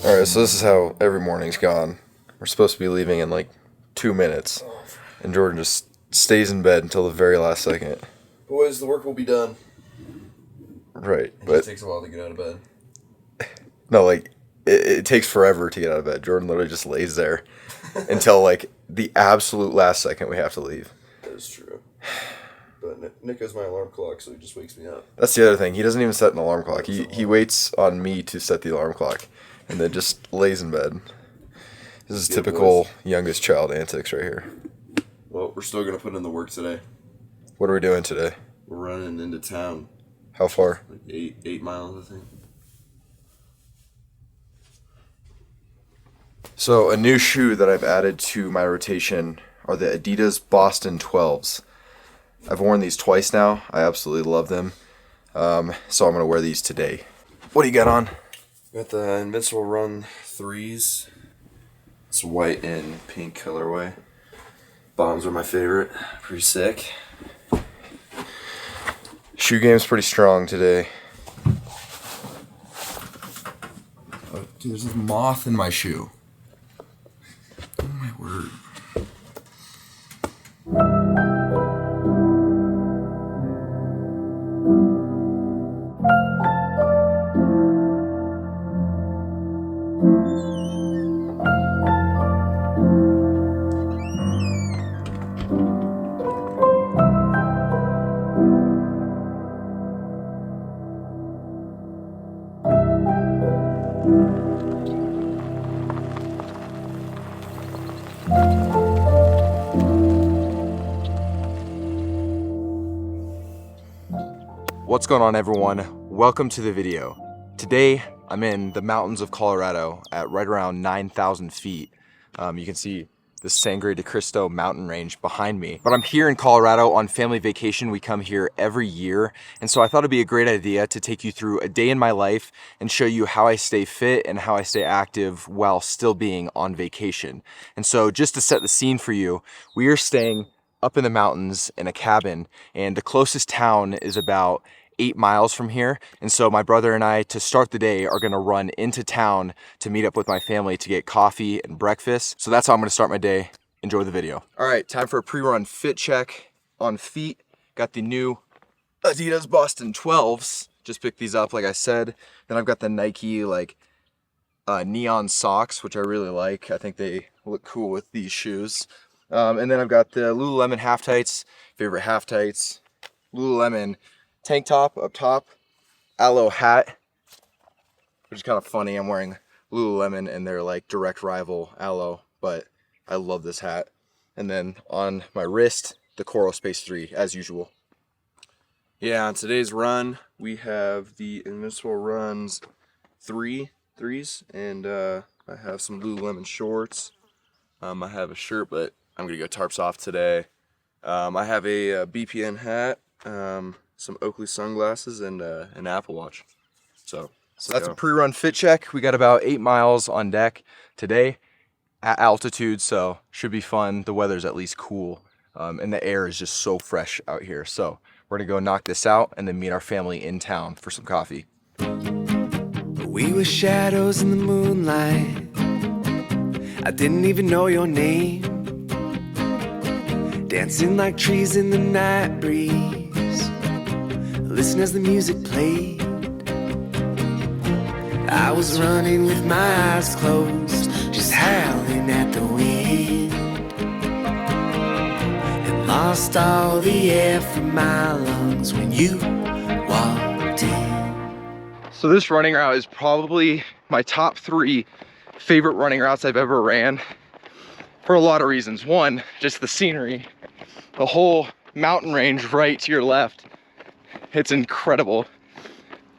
Alright, so this is how every morning's gone. We're supposed to be leaving in like 2 minutes, and Jordan just stays in bed until the very last second. Boys, the work will be done. Right, It just takes a while to get out of bed. No, like, it takes forever to get out of bed. Jordan literally just lays there until like the absolute last second we have to leave. That is true. But Nico's my alarm clock, so he just wakes me up. That's the other thing. He doesn't even set an alarm clock. He waits on me to set the alarm clock, and then just lays in bed. This is typical youngest child antics right here. Well, we're still going to put in the work today. What are we doing today? We're running into town. How far? Like 8 miles, I think. So a new shoe that I've added to my rotation are the Adidas Boston 12s. I've worn these twice now. I absolutely love them. So I'm going to wear these today. What do you got on? Got the Invincible Run 3s. It's white and pink colorway. Bottoms are my favorite. Pretty sick. Shoe game's pretty strong today. Oh, dude, there's a moth in my shoe. Oh my word. What's going on, everyone? Welcome to the video. Today I'm in the mountains of Colorado at right around 9,000 feet. You can see the Sangre de Cristo mountain range behind me. But I'm here in Colorado on family vacation. We come here every year, and so I thought it'd be a great idea to take you through a day in my life and show you how I stay fit and how I stay active while still being on vacation. And so just to set the scene for you, we are staying up in the mountains in a cabin, and the closest town is about 8 miles from here. And so my brother and I, to start the day, are gonna run into town to meet up with my family to get coffee and breakfast. So that's how I'm gonna start my day. Enjoy the video. All right, time for a pre-run fit check on feet. Got the new Adidas Boston 12s. Just picked these up, like I said. Then I've got the Nike neon socks, which I really like. I think they look cool with these shoes. And then I've got the Lululemon half tights, favorite half tights. Lululemon tank top up top, aloe hat, which is kind of funny. I'm wearing Lululemon and their like direct rival aloe, but I love this hat. And then on my wrist, the Coral Space 3 as usual. Yeah, on today's run, we have the Invincible Runs 3s, and I have some Lululemon shorts. I have a shirt, but I'm gonna go tarps off today. I have a BPN hat, some Oakley sunglasses, and an Apple Watch. So that's a pre-run fit check. We got about 8 miles on deck today at altitude, so should be fun. The weather's at least cool, and the air is just so fresh out here. So we're gonna go knock this out and then meet our family in town for some coffee. We were shadows in the moonlight. I didn't even know your name. Dancing like trees in the night breeze. Listen as the music played. I was running with my eyes closed, just howling at the wind, and lost all the air from my lungs when you walked in. So this running route is probably my top 3 favorite running routes I've ever ran, for a lot of reasons. One, just the scenery, the whole mountain range right to your left, It's incredible.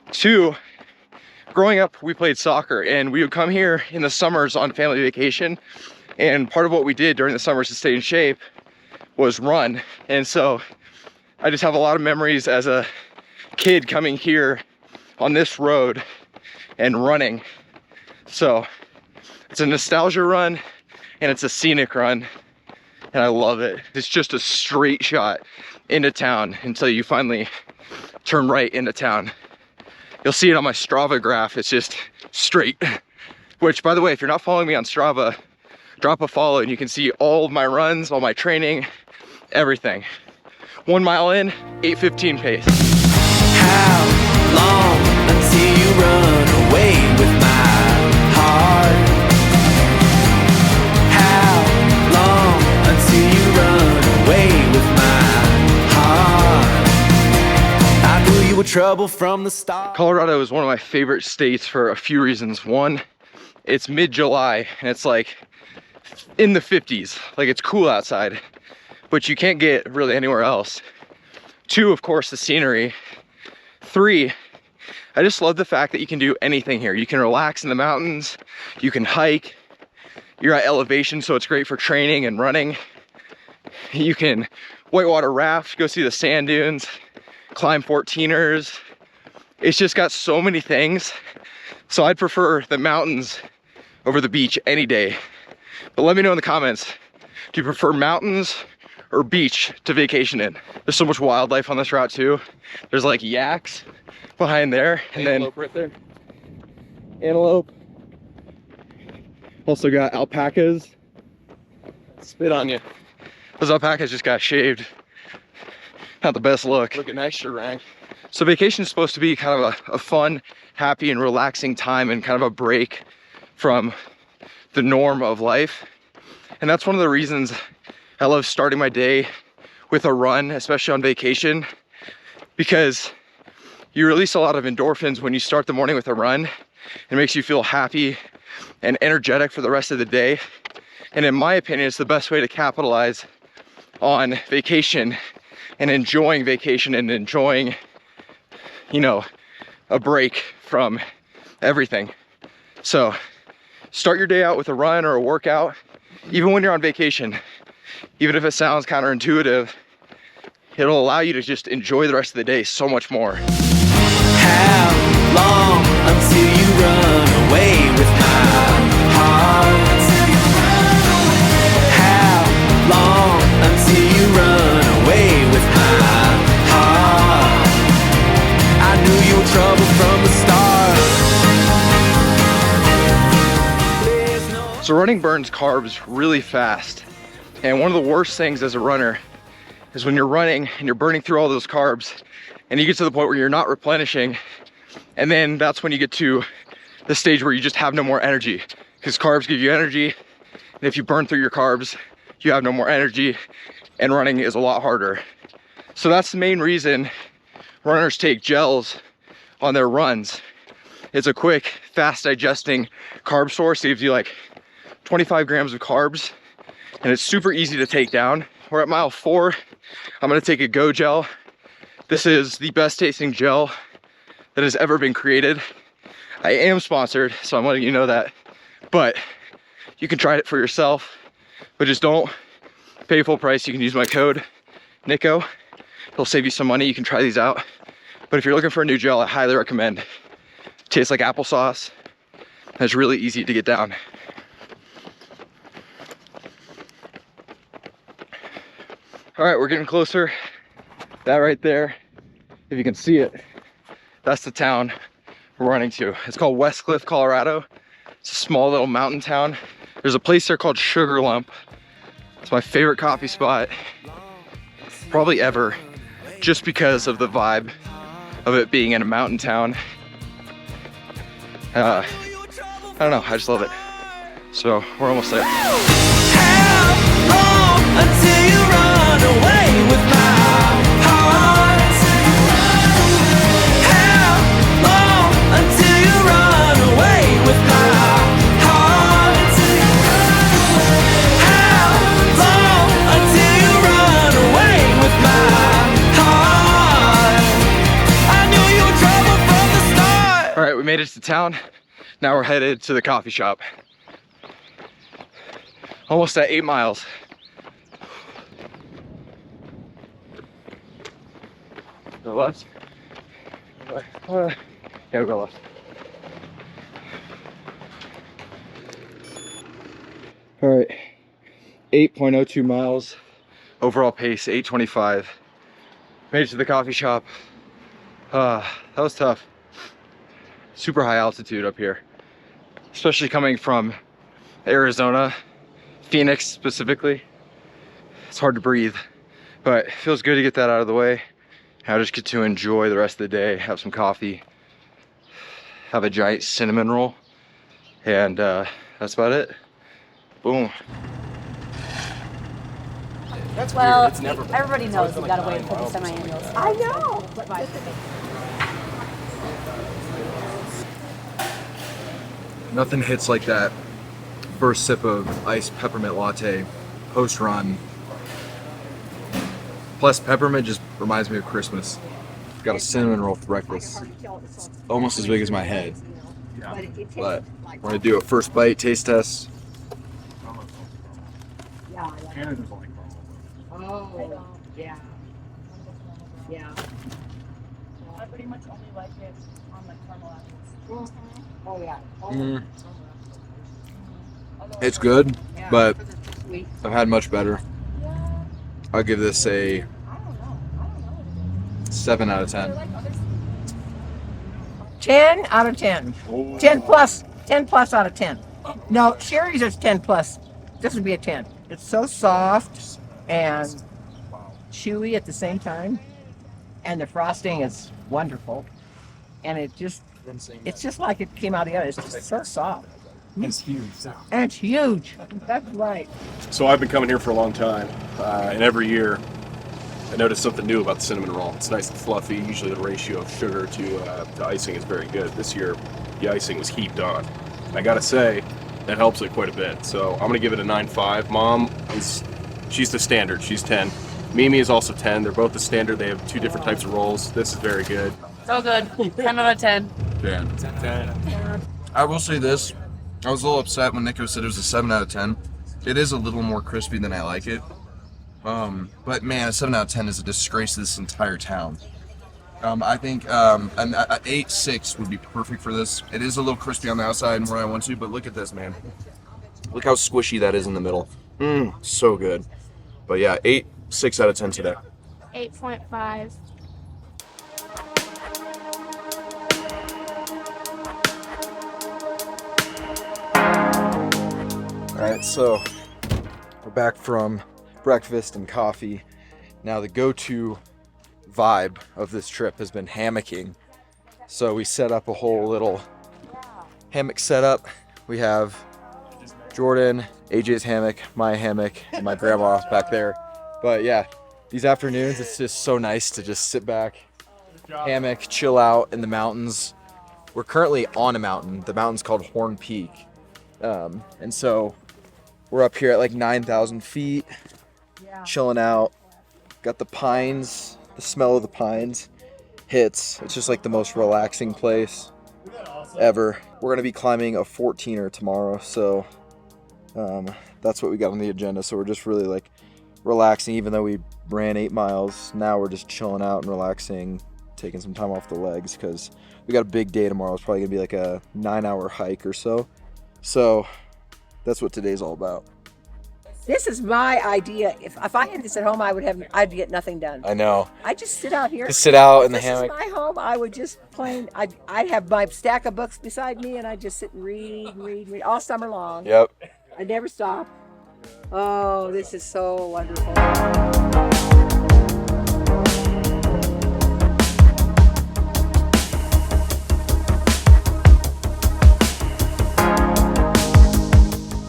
2, growing up, we played soccer and we would come here in the summers on family vacation. And part of what we did during the summers to stay in shape was run. And so I just have a lot of memories as a kid coming here on this road and running. So it's a nostalgia run and it's a scenic run, and I love it. It's just a straight shot into town until you finally turn right into town. You'll see it on my Strava graph. It's just straight, which, by the way, if you're not following me on Strava, drop a follow and you can see all of my runs, all my training, everything. 1 mile in, 8:15 pace. How long until you run away with my heart? How long until you run away with my heart? I knew you were trouble from the start. Colorado is one of my favorite states for a few reasons. 1, it's mid-July and it's like in the 50s, like it's cool outside, but you can't get really anywhere else. 2, of course, the scenery. 3, I just love the fact that you can do anything here. You can relax in the mountains, you can hike, you're at elevation, so it's great for training and running. You can whitewater raft, go see the sand dunes, climb 14ers. It's just got so many things. So I'd prefer the mountains over the beach any day. But let me know in the comments, do you prefer mountains or beach to vacation in? There's so much wildlife on this route too. There's like yaks behind there, and Antelope then right there. antelope. Also got alpacas. Spit on you. Those alpacas just got shaved. Not the best look. Looking extra rank. So vacation is supposed to be kind of a fun, happy, and relaxing time, and kind of a break from the norm of life. And that's one of the reasons I love starting my day with a run, especially on vacation, because you release a lot of endorphins when you start the morning with a run. It makes you feel happy and energetic for the rest of the day. And in my opinion, it's the best way to capitalize on vacation and enjoying vacation and enjoying, you know, a break from everything. So start your day out with a run or a workout, even when you're on vacation. Even if it sounds counterintuitive, it'll allow you to just enjoy the rest of the day so much more. How long until you run away with my heart? How long until you run away with my heart? I knew you were trouble from the start. So running burns carbs really fast. And one of the worst things as a runner is when you're running and you're burning through all those carbs and you get to the point where you're not replenishing, and then that's when you get to the stage where you just have no more energy, because carbs give you energy, and if you burn through your carbs, you have no more energy, and running is a lot harder. So that's the main reason runners take gels on their runs. It's a quick, fast digesting carb source. It gives you like 25 grams of carbs, and it's super easy to take down. We're at mile 4. I'm gonna take a Go gel. This is the best tasting gel that has ever been created. I am sponsored, so I'm letting you know that, but you can try it for yourself, but just don't pay full price. You can use my code Nico. It'll save you some money. You can try these out. But if you're looking for a new gel, I highly recommend. It tastes like applesauce, and it's really easy to get down. All right, we're getting closer. That right there, if you can see it, that's the town we're running to. It's called Westcliff, Colorado. It's a small little mountain town. There's a place there called Sugar Lump. It's my favorite coffee spot, probably ever, just because of the vibe of it being in a mountain town. I don't know, I just love it. So we're almost there. How long until you run away with my heart? How long until you run away with my heart? How long until you run away with my heart? made it to town. Now we're headed to the coffee shop. Almost at 8 miles. Go left. Yeah, we'll go left. All right, 8.02 miles. Overall pace, 8:25. Made it to the coffee shop. That was tough. Super high altitude up here, especially coming from Arizona, Phoenix specifically. It's hard to breathe, but it feels good to get that out of the way. I'll just get to enjoy the rest of the day, have some coffee, have a giant cinnamon roll, and that's about it. Boom. That's well, weird. It's never everybody knows you gotta wait for the semi-annuals. I know. Nothing hits like that first sip of iced peppermint latte post-run. Plus, peppermint just reminds me of Christmas. Got a cinnamon roll for breakfast. It's almost as big as my head. But we're gonna do a first bite taste test. Oh, yeah. Yeah. I pretty much only like it on like caramel apples. Oh, yeah. It's good, but I've had much better. I'll give this a 7 out of 10. 10 out of 10. 10 plus. 10 plus out of 10. No, Sherry's is 10 plus. This would be a 10. It's so soft and chewy at the same time, and the frosting is wonderful, and it's just like it came out of the oven. It's just so soft. It's huge. And it's huge. That's right. So I've been coming here for a long time, and every year I notice something new about the cinnamon roll. It's nice and fluffy. Usually the ratio of sugar to icing is very good. This year the icing was heaped on. And I gotta say, that helps it quite a bit. So I'm gonna give it a 9.5. Mom she's the standard. She's 10. Mimi is also 10. They're both the standard. They have two different types of rolls. This is very good. So good. 10 out of 10. 10. I will say this. I was a little upset when Nico said it was a 7 out of 10. It is a little more crispy than I like it. But man, a 7 out of 10 is a disgrace to this entire town. I think an 8.6 would be perfect for this. It is a little crispy on the outside and where I want to, but look at this, man. Look how squishy that is in the middle. So good. But yeah, 8.6 out of 10 today. 8.5. All right, so we're back from breakfast and coffee. Now the go-to vibe of this trip has been hammocking. So we set up a whole little hammock setup. We have Jordan, AJ's hammock, my hammock, and my grandma back there. But yeah, these afternoons, it's just so nice to just sit back, hammock, chill out in the mountains. We're currently on a mountain. The mountain's called Horn Peak. And so we're up here at like 9,000 feet, chilling out. Got the pines, the smell of the pines hits. It's just like the most relaxing place ever. We're gonna be climbing a 14er tomorrow, so that's what we got on the agenda. So we're just really like relaxing, even though we ran 8 miles. Now we're just chilling out and relaxing, taking some time off the legs because we got a big day tomorrow. It's probably gonna be like a 9-hour hike or so. So that's what today's all about. This is my idea. If I had this at home, I'd get nothing done. I know. I just sit out here. Just sit out in the hammock. This is my home. I would just I'd have my stack of books beside me, and I'd just sit and read all summer long. Yep. I'd never stop. Oh, this is so wonderful.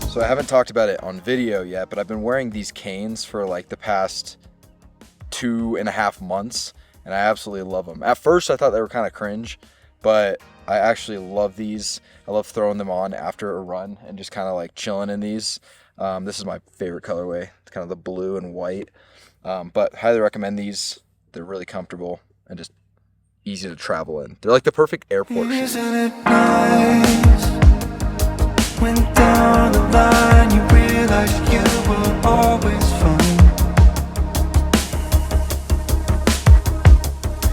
So I haven't talked about it on video yet, but I've been wearing these canes for like the past 2.5 months, and I absolutely love them. At first I thought they were kind of cringe, but I actually love these. I love throwing them on after a run and just kind of like chilling in these. This is my favorite colorway. It's kind of the blue and white, but highly recommend these. They're really comfortable and just easy to travel in. They're like the perfect airport shoes. Isn't it nice? When down the line you realize you were always fine.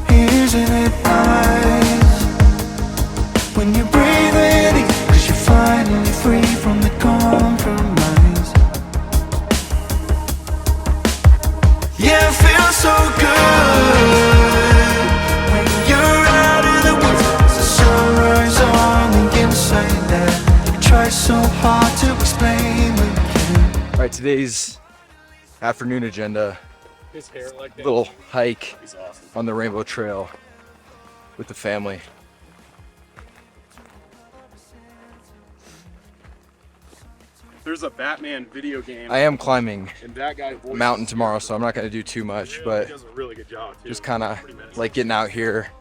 Isn't it nice? When you breathe in it, 'cause you're finally free from the compromise. Yeah, it feels so good when you're out of the woods. It's the sunrise on the inside that I try so hard to explain again. All right, today's afternoon agenda, little hike on the Rainbow Trail with the family. There's a Batman video game, I am climbing and that guy a mountain tomorrow, so I'm not gonna do too much, but he does a really good job too. just kind of like getting out here.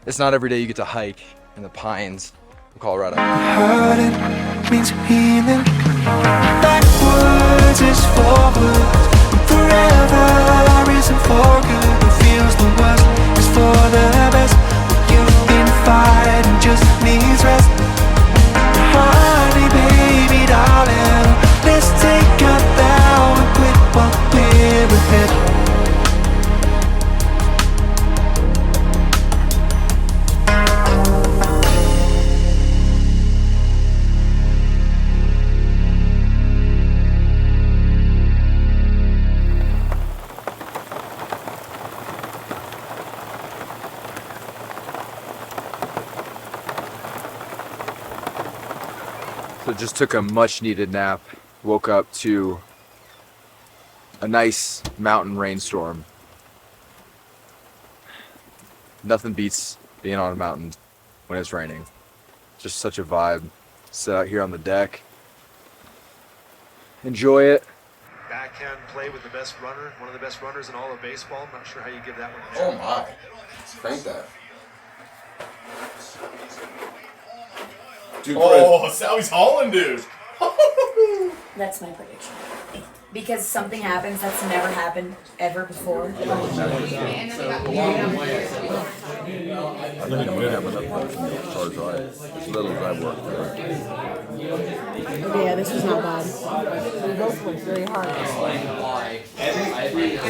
It's not every day you get to hike in the pines of Colorado. Hurting means healing. Backwards is forwards. Forever isn't for good. What feels the worst is for the best. What you've been fighting just needs rest. Honey, baby, darling, let's take a bow and quit what we're ahead. So just took a much needed nap, woke up to a nice mountain rainstorm. Nothing beats being on a mountain when it's raining. Just such a vibe. Sit out here on the deck, enjoy it. Backhand play with the best runner, one of the best runners in all of baseball. I'm not sure how you give that one. Oh my, crank that. Dude, Oh, Sally's Holland, dude. That's my prediction. Because something happens that's never happened ever before. Yeah, this was not bad. We both went very hard. I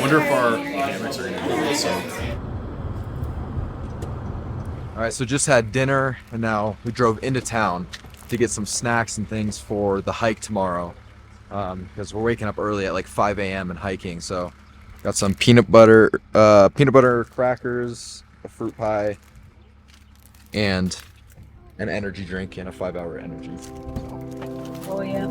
wonder if our hammocks are gonna do this. All right, so just had dinner and now we drove into town to get some snacks and things for the hike tomorrow. Because we're waking up early at like 5 a.m. and hiking. So got some peanut butter crackers, a fruit pie, and an energy drink and a 5-hour energy. Oh yeah.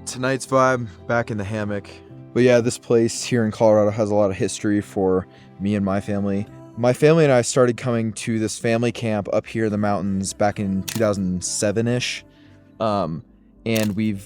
Tonight's vibe, back in the hammock. But yeah, this place here in Colorado has a lot of history for me and my family. My family and I started coming to this family camp up here in the mountains back in 2007-ish. And we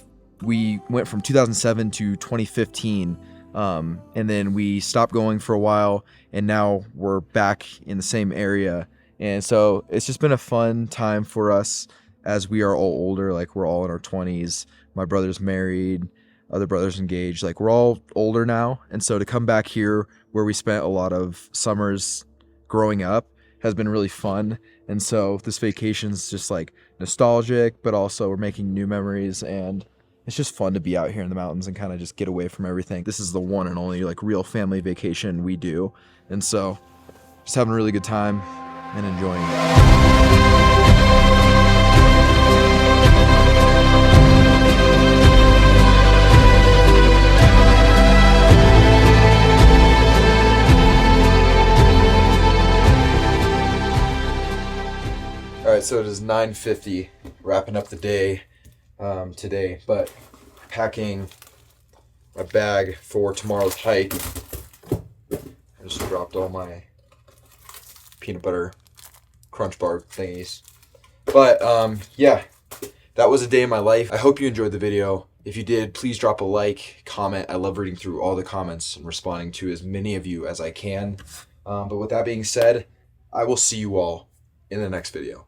went from 2007 to 2015. And then we stopped going for a while, and now we're back in the same area. And so it's just been a fun time for us as we are all older. Like, we're all in our 20s. My brother's married, other brother's engaged. Like, we're all older now. And so to come back here where we spent a lot of summers growing up has been really fun. And so this vacation's just like nostalgic, but also we're making new memories, and it's just fun to be out here in the mountains and kind of just get away from everything. This is the one and only like real family vacation we do. And so just having a really good time and enjoying it. All right, so it is 9:50, wrapping up the day today, but packing a bag for tomorrow's hike. I just dropped all my peanut butter crunch bar thingies. But yeah, that was a day in my life. I hope you enjoyed the video. If you did, please drop a like, comment. I love reading through all the comments and responding to as many of you as I can. But with that being said, I will see you all in the next video.